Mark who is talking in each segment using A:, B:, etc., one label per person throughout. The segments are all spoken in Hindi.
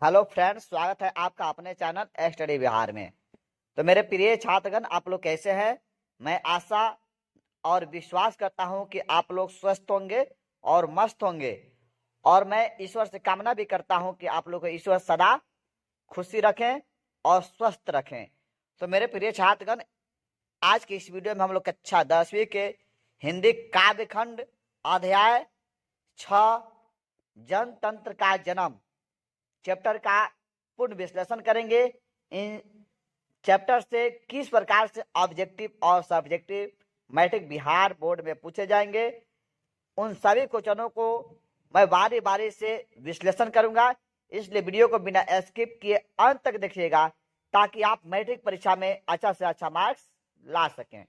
A: हेलो फ्रेंड्स, स्वागत है आपका अपने चैनल स्टडी बिहार में। तो मेरे प्रिय छात्रगण, आप लोग कैसे हैं? मैं आशा और विश्वास करता हूं कि आप लोग स्वस्थ होंगे और मस्त होंगे। और मैं ईश्वर से कामना भी करता हूं कि आप लोग को ईश्वर सदा खुशी रखें और स्वस्थ रखें। तो मेरे प्रिय छात्रगण, आज की इस वीडियो में हम लोग कक्षा 10वीं के हिंदी काव्य खंड अध्याय 6 जनतंत्र का जन्म चैप्टर का पूर्ण विश्लेषण करेंगे। इन चैप्टर से किस प्रकार से ऑब्जेक्टिव और सब्जेक्टिव मैट्रिक बिहार बोर्ड में पूछे जाएंगे, उन सभी क्वेश्चनों को मैं बारी बारी से विश्लेषण करूंगा। इसलिए वीडियो को बिना स्किप किए अंत तक देखिएगा ताकि आप मैट्रिक परीक्षा में अच्छा से अच्छा मार्क्स ला सकें।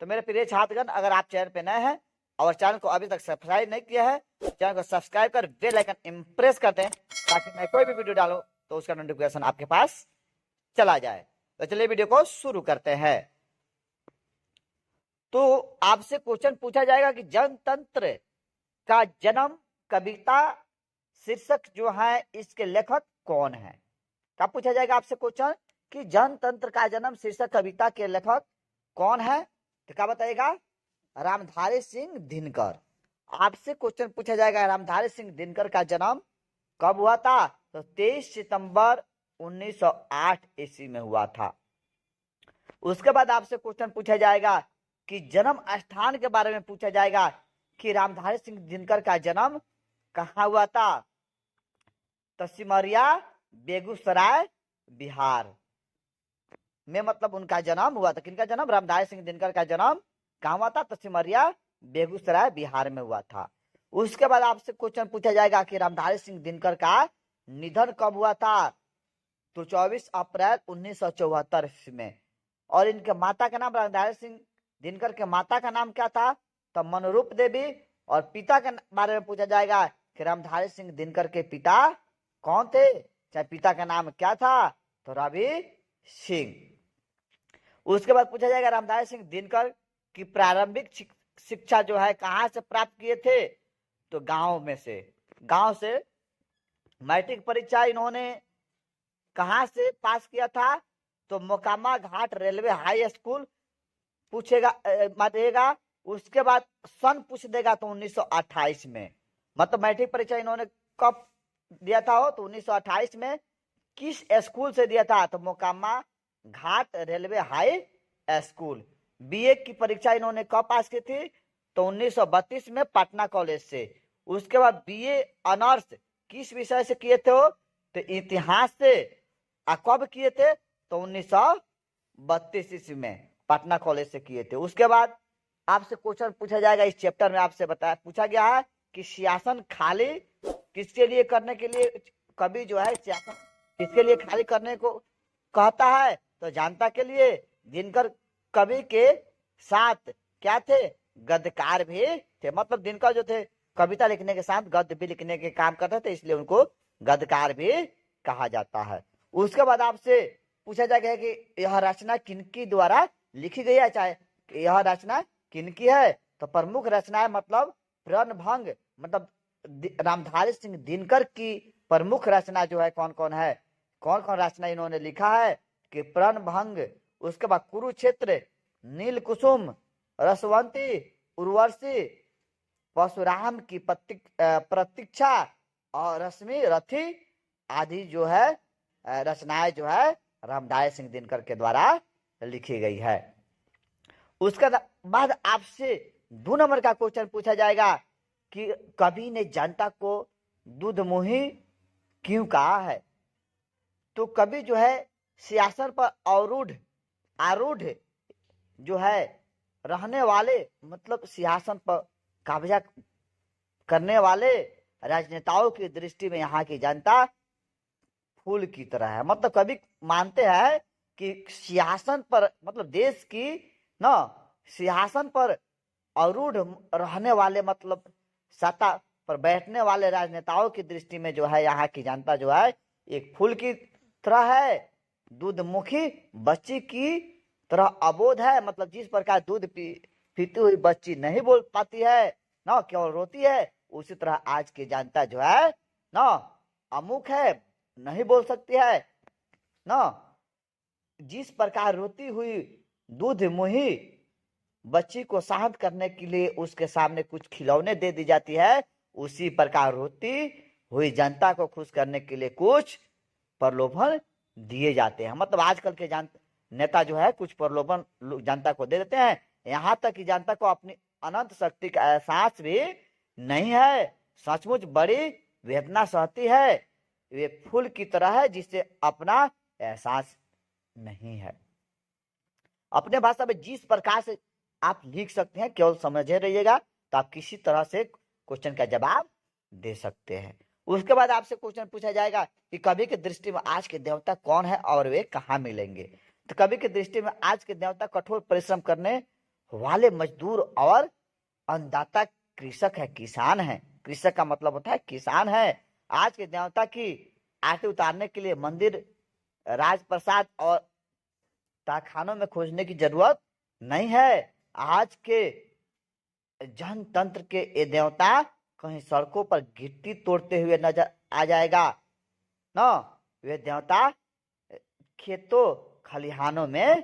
A: तो मेरे प्रिय छात्रगण, अगर आप चैनल पे नए हैं और चैनल को अभी तक सब्सक्राइब नहीं किया है तो चैनल को सब्सक्राइब कर बेल आइकन इम्प्रेस कर दें ताकि मैं कोई भी वीडियो डालूं तो उसका नोटिफिकेशन आपके पास चला जाए। तो चलिए वीडियो को शुरू करते हैं। तो आपसे क्वेश्चन पूछा जाएगा कि जनतंत्र का जन्म कविता शीर्षक जो है इसके लेखक कौन है। क्या पूछा जाएगा आपसे क्वेश्चन कि जनतंत्र का जन्म शीर्षक कविता के लेखक कौन है, तो क्या बताइएगा? रामधारी सिंह दिनकर। आपसे क्वेश्चन पूछा जाएगा रामधारी सिंह दिनकर का जन्म कब हुआ था, तो 23 सितंबर 1908 ईस्वी में हुआ था। उसके बाद आपसे क्वेश्चन पूछा जाएगा कि जन्म स्थान के बारे में पूछा जाएगा कि रामधारी सिंह दिनकर का जन्म कहाँ हुआ था, तो सिमरिया बेगूसराय बिहार में मतलब उनका जन्म हुआ था। किनका जन्म? रामधारी सिंह दिनकर का जन्म कहाँ हुआ था, तो सिमरिया बेगूसराय बिहार में हुआ था। उसके बाद आपसे क्वेश्चन पूछा जाएगा कि रामधारी सिंह दिनकर का निधन कब हुआ था, तो 24 अप्रैल 1974 में। और इनके माता का नाम, रामधारी सिंह दिनकर के माता का नाम क्या था, तो मनरूप देवी। और पिता के बारे में पूछा जाएगा कि रामधारी सिंह दिनकर के पिता कौन थे, चाहे पिता का नाम क्या था, तो रवि सिंह। उसके बाद पूछा जाएगा रामधारी सिंह दिनकर की प्रारंभिक शिक्षा जो है कहाँ से प्राप्त किए थे, तो गांव में से। गांव से मैट्रिक परीक्षा इन्होंने कहां से पास किया था, तो मोकामा घाट रेलवे हाई स्कूल पूछेगा देगा। उसके बाद सन पूछ देगा तो 1928 में। मतलब मैट्रिक परीक्षा इन्होंने कब दिया था हो, तो 1928 में। किस स्कूल से दिया था, तो मोकामा घाट रेलवे हाई स्कूल। बीए की परीक्षा इन्होंने कब पास की थी, तो 1932 में पटना कॉलेज से। उसके बाद बीए ऑनर्स किस विषय से किए थे हो, तो इतिहास से। कब किए थे, तो 1932 ईस्वी में पटना कॉलेज से किए थे। उसके बाद आपसे क्वेश्चन पूछा जाएगा, इस चैप्टर में आपसे बताया पूछा गया है कि सियासन खाली किसके लिए करने के लिए, कवि जो है सियासन किसके लिए खाली करने को कहता है, तो जनता के लिए। दिनकर कवि के साथ क्या थे, गद्यकार भी थे। मतलब दिनकर जो थे कविता लिखने के साथ गद्य भी लिखने के काम करते थे, इसलिए उनको गद्यकार भी कहा जाता है। उसके बाद आपसे पूछा जाएगा कि यह रचना किनकी द्वारा लिखी गई है, चाहे यह रचना किनकी है, तो प्रमुख रचनाएं मतलब प्रणभंग, मतलब रामधारी सिंह दिनकर की प्रमुख रचना जो है कौन कौन है, कौन कौन रचना इन्होंने लिखा है कि प्रणभंग। उसके बाद कुरुक्षेत्र, नील कुसुम, रसवंती, उर्वशी, परशुराम की प्रतीक्षा और रश्मि रथी आदि जो है रचनाएं जो है रामधारी सिंह दिनकर के द्वारा लिखी गई है। उसके बाद आपसे 2 नंबर का क्वेश्चन पूछा जाएगा कि कवि ने जनता को दूधमुही क्यों कहा है। तो कवि जो है सियासत पर आरूढ़ जो है रहने वाले, मतलब सियासत पर कब्जा करने वाले राजनेताओं की दृष्टि में यहाँ की जनता फूल की तरह है। मतलब कवि मानते हैं कि सियासत पर, मतलब देश की ना सिंहासन पर आरूढ़ रहने वाले, मतलब सत्ता पर बैठने वाले राजनेताओं की दृष्टि में जो है यहाँ की जनता जो है एक फूल की तरह है, दूधमुखी बच्ची की तरह अबोध है। मतलब जिस प्रकार दूध पीती हुई बच्ची नहीं बोल पाती है ना, केवल रोती है, उसी तरह आज की जनता जो है ना अमुक है, नहीं बोल सकती है ना। जिस प्रकार रोती हुई दूध मुही बच्ची को शांत करने के लिए उसके सामने कुछ खिलौने दे दी जाती है, उसी प्रकार रोती हुई जनता को खुश करने के लिए कुछ प्रलोभन दिए जाते हैं। मतलब आजकल के नेता जो है कुछ प्रलोभन जनता को दे देते हैं, यहाँ तक कि जनता को अपनी अनंत शक्ति का एहसास भी नहीं है। सचमुच बड़ी वेदना सहती है, वे फूल की तरह है जिसे अपना एहसास नहीं है। अपने भाषा में जिस प्रकार से आप लिख सकते हैं केवल समझे रहिएगा, तो आप किसी तरह से क्वेश्चन का जवाब दे सकते हैं। उसके बाद आपसे क्वेश्चन पूछा जाएगा कि कवि की दृष्टि में आज के देवता कौन है और वे कहाँ मिलेंगे। तो कवि की दृष्टि में आज के देवता कठोर परिश्रम करने वाले मजदूर और अन्नदाता कृषक है, किसान है। कृषक का मतलब होता है किसान है। आज के देवता की आरती उतारने के लिए मंदिर, राजप्रसाद और ताखानों में खोजने की जरूरत नहीं है। आज के जनतंत्र के ये देवता कहीं सड़कों पर गिट्टी तोड़ते हुए नजर आ जाएगा ना। वे देवता खेतों खलिहानों में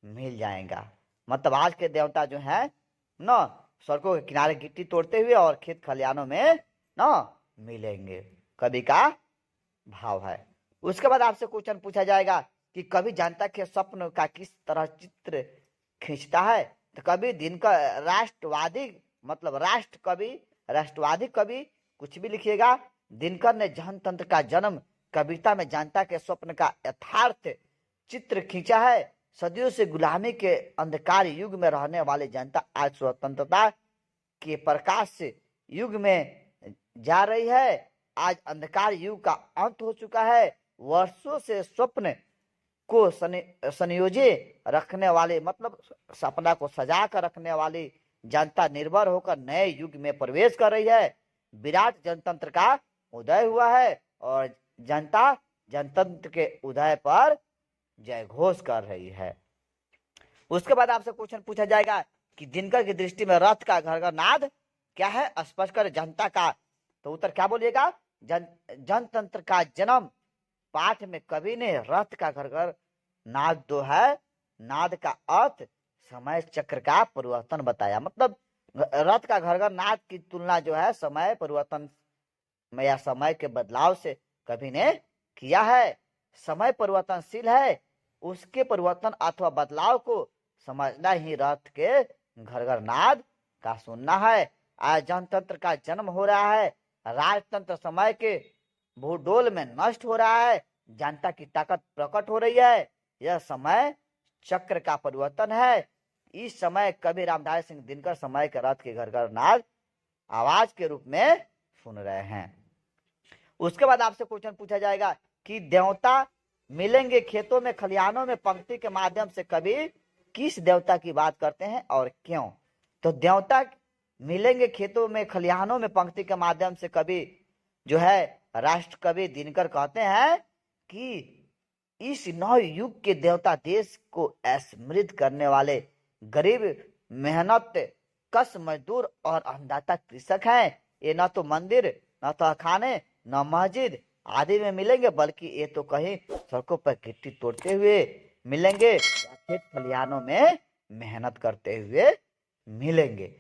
A: मिल जाएगा। मतलब आज के देवता जो है ना सड़कों के किनारे गिट्टी तोड़ते हुए और खेत खलिहानों में ना मिलेंगे, कवि का भाव है। उसके बाद आपसे क्वेश्चन पूछा जाएगा कि कवि जनता के स्वप्न का किस तरह चित्र खींचता है। तो कवि दिनकर राष्ट्रवादी, मतलब राष्ट्रवादी कवि कुछ भी लिखिएगा। दिनकर ने जनतंत्र का जन्म कविता में जनता के स्वप्न का यथार्थ चित्र खींचा है। सदियों से गुलामी के अंधकार युग में रहने वाली जनता आज स्वतंत्रता के प्रकाश से युग में जा रही है। आज अंधकार युग का अंत हो चुका है। वर्षों से स्वप्न को संयोजे रखने वाले, मतलब सपना को सजा कर रखने वाली जनता निर्भर होकर नए युग में प्रवेश कर रही है। विराट जनतंत्र का उदय हुआ है और जनता जनतंत्र के उदय पर जय घोष कर रही है। उसके बाद आपसे क्वेश्चन पूछा जाएगा कि दिनकर की दृष्टि में रथ का घरघर नाद क्या है, स्पष्ट कर जनता का। तो उत्तर क्या बोलिएगा, जनतंत्र का जन्म पाठ में कवि ने रथ का घरघर नाद जो है, नाद का अर्थ समय चक्र का परिवर्तन बताया। मतलब रथ का घरघर नाद की तुलना जो है समय परिवर्तन में या समय के बदलाव से कवि ने किया है। समय परिवर्तनशील है, उसके परिवर्तन अथवा बदलाव को समझना ही रथ के घरघर नाद का सुनना है। आज जनतंत्र का जन्म हो रहा है, राजतंत्र समय के भूडोल में नष्ट हो रहा है, जनता की ताकत प्रकट हो रही है। यह समय चक्र का परिवर्तन है। इस समय कवि रामधारी सिंह दिनकर समय के रथ के घरघर नाद आवाज के रूप में सुन रहे हैं। उसके बाद आपसे क्वेश्चन पूछा जाएगा कि देवता मिलेंगे खेतों में खलिहानों में पंक्ति के माध्यम से कवि किस देवता की बात करते हैं और क्यों। तो देवता मिलेंगे खेतों में खलिहानों में पंक्ति के माध्यम से कवि जो है राष्ट्र कवि दिनकर कहते हैं कि इस नव युग के देवता देश को समृद्ध करने वाले गरीब मेहनत कश मजदूर और अन्नदाता कृषक हैं। ये न तो मंदिर, न तो खाने, न मस्जिद आदि में मिलेंगे, बल्कि ये तो कहीं सड़कों पर गिट्टी तोड़ते हुए मिलेंगे, खेत खलिहानों में मेहनत करते हुए मिलेंगे।